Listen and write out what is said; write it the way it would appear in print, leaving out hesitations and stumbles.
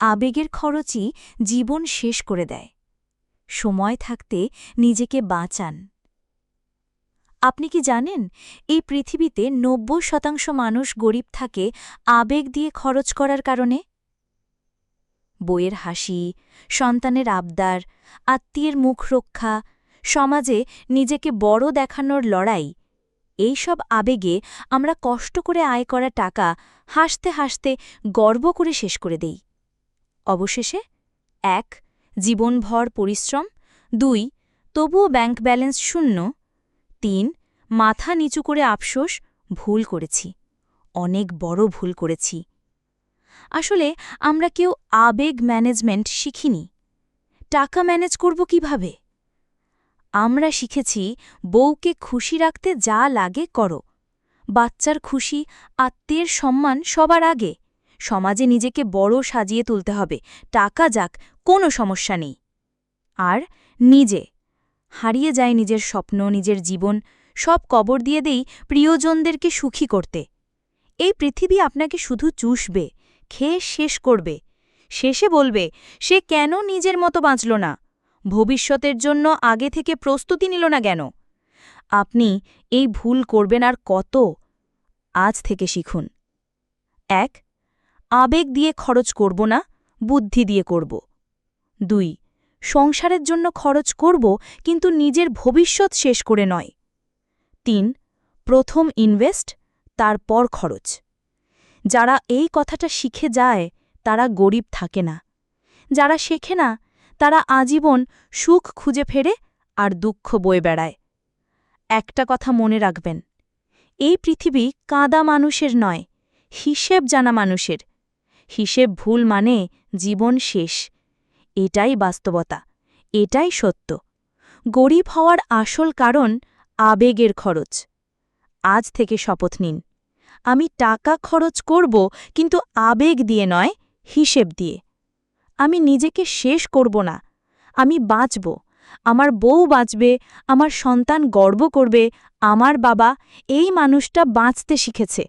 আবেগের খরচই জীবন শেষ করে দেয়। সময় থাকতে নিজেকে বাঁচান। আপনি কি জানেন, এই পৃথিবীতে ৯০% মানুষ গরিব থাকে আবেগ দিয়ে খরচ করার কারণে? বইয়ের হাসি, সন্তানের আবদার, আত্মীয়ের মুখ রক্ষা, সমাজে নিজেকে বড় দেখানোর লড়াই, এই সব আবেগে আমরা কষ্ট করে আয় করা টাকা হাসতে হাসতে গর্ব করে শেষ করে দেই। অবশেষে ১. জীবনভর পরিশ্রম, ২. তবুও ব্যাংক ব্যালেন্স শূন্য, ৩. মাথা নিচু করে আফসোস, ভুল করেছি, অনেক বড় ভুল করেছি। আসলে আমরা কেউ আবেগ ম্যানেজমেন্ট শিখিনি। টাকা ম্যানেজ করব কিভাবে? আমরা শিখেছি বউকে খুশি রাখতে যা লাগে করো, বাচ্চার খুশি, আত্মীয়ের সম্মান সবার আগে, সমাজে নিজেকে বড় সাজিয়ে তুলতে হবে, টাকা যাক কোনো সমস্যা নেই। আর নিজে হারিয়ে যায় নিজের স্বপ্ন, নিজের জীবন, সব কবর দিয়ে দেই প্রিয়জনদেরকে সুখী করতে। এই পৃথিবী আপনাকে শুধু চুষবে, খেয়ে শেষ করবে, শেষে বলবে সে কেন নিজের মতো বাঁচল না, ভবিষ্যতের জন্য আগে থেকে প্রস্তুতি নিল না কেন। আপনি এই ভুল করবেন আর কত? আজ থেকে শিখুন। ১. আবেগ দিয়ে খরচ করব না, বুদ্ধি দিয়ে করব। ২. সংসারের জন্য খরচ করব, কিন্তু নিজের ভবিষ্যৎ শেষ করে নয়। ৩. প্রথম ইনভেস্ট, তারপর খরচ। যারা এই কথাটা শিখে যায় তারা গরিব থাকে না। যারা শেখে না তারা আজীবন সুখ খুঁজে ফেরে আর দুঃখ বয়ে বেড়ায়। একটা কথা মনে রাখবেন, এই পৃথিবী কাঁদা মানুষের নয়, হিসেব জানা মানুষের। হিসেব ভুল মানে জীবন শেষ। এটাই বাস্তবতা, এটাই সত্য। গরিব হওয়ার আসল কারণ আবেগের খরচ। আজ থেকে শপথ নিন, আমি টাকা খরচ করব, কিন্তু আবেগ দিয়ে নয়, হিসেব দিয়ে। আমি নিজেকে শেষ করব না, আমি বাঁচব, আমার বউ বাঁচবে, আমার সন্তান গর্ব করবে আমার বাবা এই মানুষটা বাঁচতে শিখেছে।